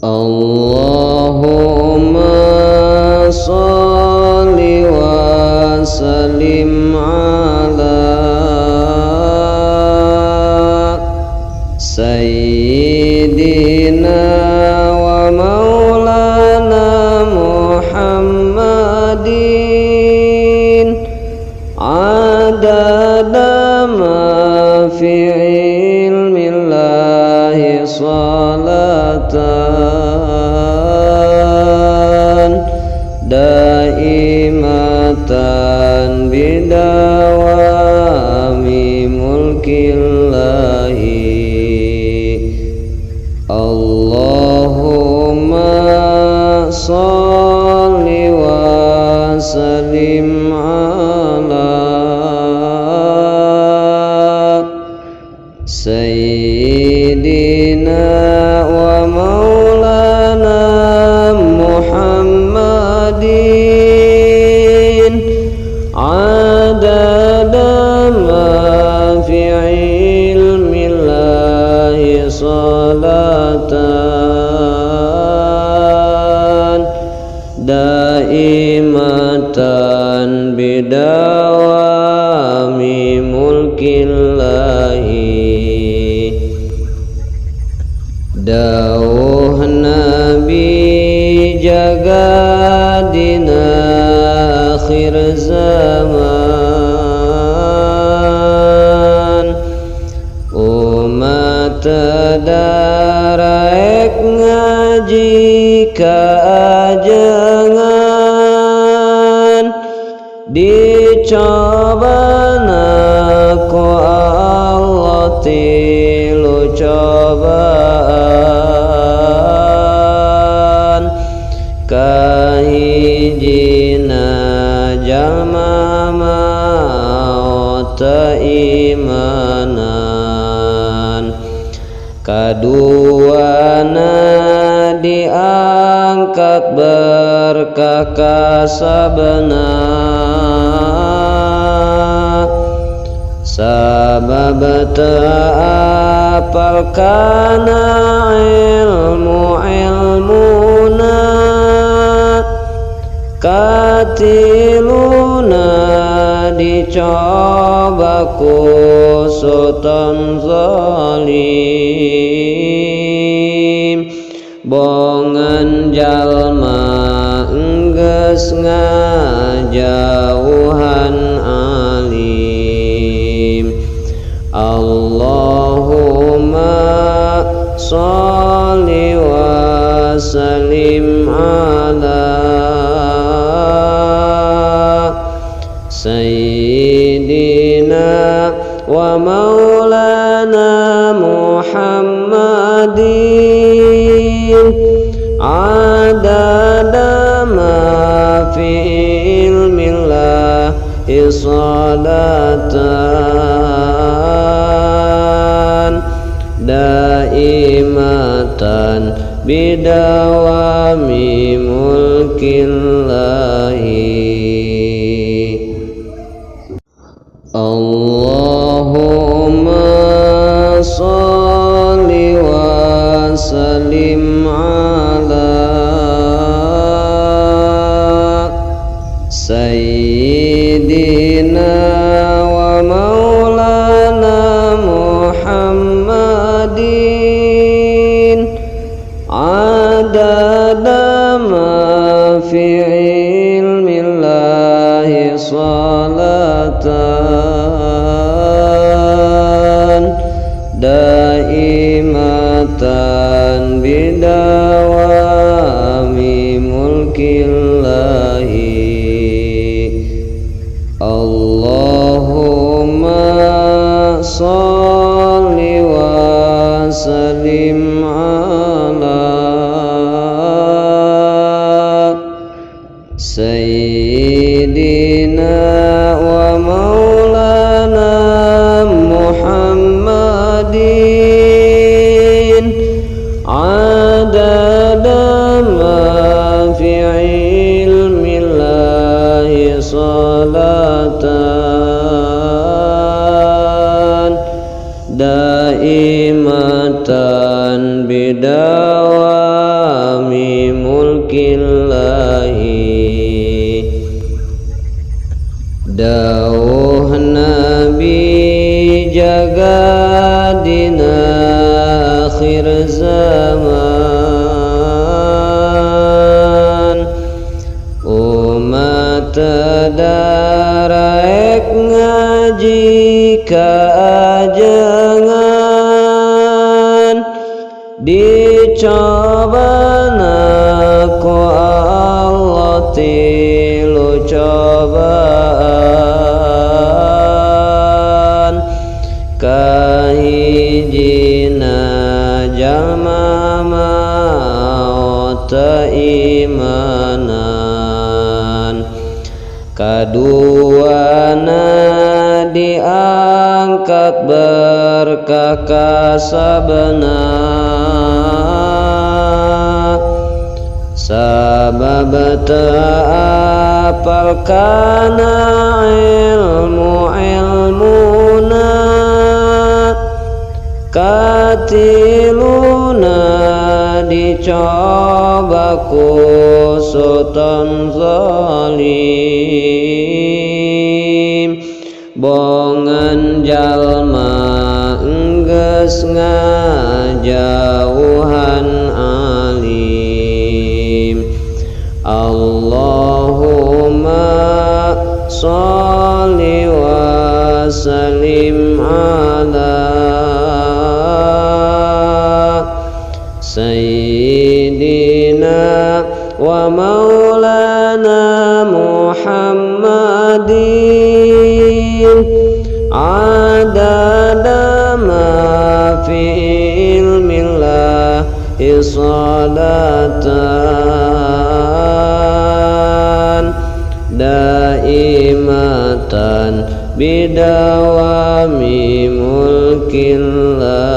Allahumma sholli wa sallim ala Sayyidina wa maulana Muhammadin adada ma fi ilmillahi salatan daimatan bidawami mulkillahi. Allahumma sholli wa sallim ala Sayyidina wa maulana Muhammadin adada ma fi ilmillahi salatan daimatan bidawami mulkillahi. Dawuh Nabi jaga dina akhir zaman umat tadarak ngaji kaajangan dicobana ku Allah tilu cobaan kahijina jalma maut imanan kaduana diangkat berkah kasabna sabab ta'apal kana ilmuna katiluna dicoba kusutan zalim bongan jalma enggeus ngajauhan alim. Allahumma sholli wa sallim ala Sayyidina wa maulana Muhammadin adada ma fi ilmillahi salatan daimatan bidawami mulkillahi. Allahumma sholli wa sallim ala Sayyidina wa maulana Muhammadin adada ma fi ilmillahi salatan daimatan bidawami mulkillahi. Allahumma sholli wa sallim ala Sayyidina wa maulana Muhammadin adada ma fi ilmillahi salatan daimatan bidawami mulkillahi. Dawuh Nabi jaga dina akhir zaman, umat tadarak ngaji kaajangan, dicobana ku Allah tilu cobaan, kahijina jalma maot imanan, kaduana diangkat berkah kasabna, sabab ta'apal kana ilmuna, katiluna dicoba ku sultan zalim, bongan jalma enggeus ngajauhan alim. Allahumma sholli wa sallim ala sayyidina wa maulana Muhammadin, adada ma fi ilmillahi salatan daimatan bidawami mulkillah.